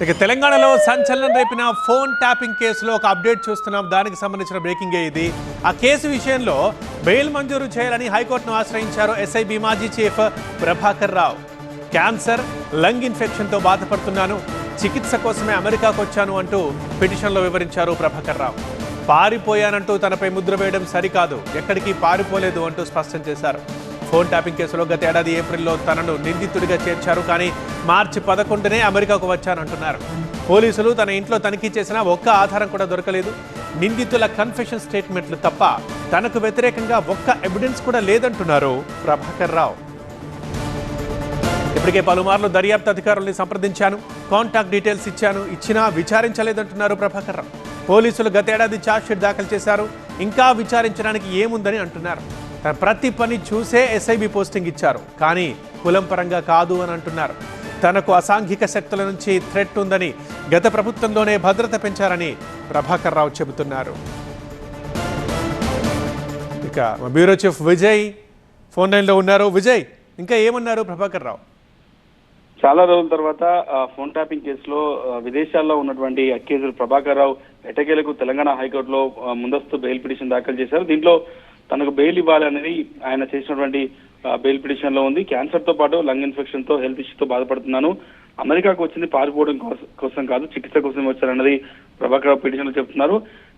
ఇక తెలంగాణలో సంచలనం రేపిన ఫోన్ ట్యాపింగ్ కేసులో ఒక అప్డేట్ చూస్తున్నాం. దానికి సంబంధించిన బ్రేకింగ్ ఇది. ఆ కేసు విషయంలో బెయిల్ మంజూరు చేయాలని హైకోర్టును ఆశ్రయించారు ఎస్ఐబి మాజీ chief Prabhakar Rao. Cancer, lung ఇన్ఫెక్షన్తో బాధపడుతున్నాను, చికిత్స కోసమే అమెరికాకు వచ్చాను అంటూ పిటిషన్లో వివరించారు ప్రభాకర్ రావు. పారిపోయానంటూ తనపై ముద్ర వేయడం సరికాదు, ఎక్కడికి పారిపోలేదు అంటూ స్పష్టం చేశారు. ఫోన్ ట్యాపింగ్ కేసులో గత ఏడాది ఏప్రిల్లో తనను నిందితుడిగా చేర్చారు, కానీ మార్చి 11నే అమెరికాకు వచ్చానంటున్నారు. పోలీసులు తన ఇంట్లో తనిఖీ చేసినా ఒక్క ఆధారం కూడా దొరకలేదు. నిందితుల కన్ఫెషన్ స్టేట్మెంట్లు తప్ప తనకు వ్యతిరేకంగా ఒక్క ఎవిడెన్స్ కూడా లేదంటున్నారు ప్రభాకర్ రావు. ఇప్పటికే పలుమార్లు దర్యాప్తు అధికారుల్ని సంప్రదించాను, కాంటాక్ట్ డీటెయిల్స్ ఇచ్చినా విచారించలేదంటున్నారు ప్రభాకర్ రావు. పోలీసులు గతేడాది ఛార్జ్షీట్ దాఖలు చేశారు, ఇంకా విచారించడానికి ఏముందని అంటున్నారు. తన ప్రతి పని చూసే ఎస్ఐబి పోస్టింగ్ ఇచ్చారు, కానీ కులం పరంగా కాదు అని అంటున్నారు. తనకు అసాంఘిక శక్తుల నుంచి థ్రెట్ ఉందని గత ప్రభుత్వంలోనే భద్రత పెంచారని ప్రభాకర్ రావు చెబుతున్నారు. ఇక బ్యూరో చీఫ్ విజయ్ ఫోన్ లైన్లో ఉన్నారు. విజయ్, ఇంకా ఏమన్నారు ప్రభాకర్ రావు? చాలా రోజుల తర్వాత ఫోన్ ట్యాపింగ్ కేసులో విదేశాల్లో ఉన్నటువంటి అక్యూజులు ప్రభాకర్ రావు ఎటకేలకు తెలంగాణ హైకోర్టులో ముందస్తు బెయిల్ పిటిషన్ దాఖలు చేశారు. దీంట్లో తనకు బెయిల్ ఇవ్వాలనేది ఆయన చేసినటువంటి బెయిల్ పిటిషన్ లో ఉంది. క్యాన్సర్ తో పాటు లంగ్ ఇన్ఫెక్షన్ తో, హెల్త్ ఇష్యూతో బాధపడుతున్నాను, అమెరికాకు వచ్చింది పారిపోవడం కోసం కాదు, చికిత్స కోసం వచ్చారన్నది ప్రభాకర్ రావు పిటిషన్ లో చెప్తున్నారు.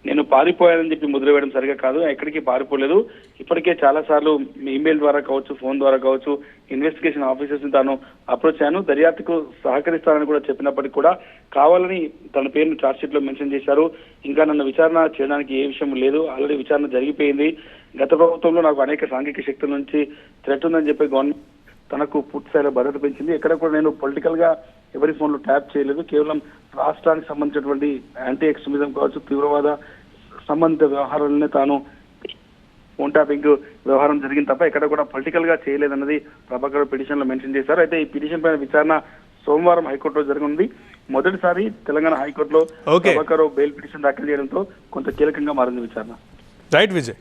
నేను పారిపోయానని చెప్పి ముద్ర వేయడం సరిగా కాదు, ఎక్కడికి పారిపోలేదు. ఇప్పటికే చాలా సార్లు ఈమెయిల్ ద్వారా కావచ్చు, ఫోన్ ద్వారా కావచ్చు, ఇన్వెస్టిగేషన్ ఆఫీసర్స్ ని తాను అప్రోచ్ అయ్యాను, దర్యాప్తుకు సహకరిస్తానని కూడా చెప్పినప్పటికీ కూడా కావాలని తన పేరును ఛార్జ్షీట్ లో మెన్షన్ చేశారు. ఇంకా నన్ను విచారణ చేయడానికి ఏ విషయం లేదు, ఆల్రెడీ విచారణ జరిగిపోయింది. గత ప్రభుత్వంలో నాకు అనేక సాంఘిక శక్తుల నుంచి థ్రెట్ ఉందని చెప్పి గవర్నమెంట్ తనకు పూర్తి స్థాయిలో భద్రత పెంచింది. ఎక్కడ కూడా నేను పొలిటికల్ గా ఎవరి ఫోన్లు ట్యాప్ చేయలేదు. కేవలం రాష్ట్రానికి సంబంధించినటువంటి యాంటీ ఎక్స్ట్రీమిజం కావచ్చు, తీవ్రవాద సంబంధిత వ్యవహారాలనే తాను ఫోన్ ట్యాపింగ్ వ్యవహారం జరిగింది తప్ప ఎక్కడ కూడా పొలిటికల్ గా చేయలేదన్నది ప్రభాకర్ పిటిషన్ లో మెన్షన్ చేశారు. అయితే ఈ పిటిషన్ పైన విచారణ సోమవారం హైకోర్టులో జరగనుంది. మొదటిసారి తెలంగాణ హైకోర్టులో ప్రభాకర్ బెయిల్ పిటిషన్ దాఖలు చేయడంతో కొంత కీలకంగా మారింది విచారణ. రైట్ విజయ్.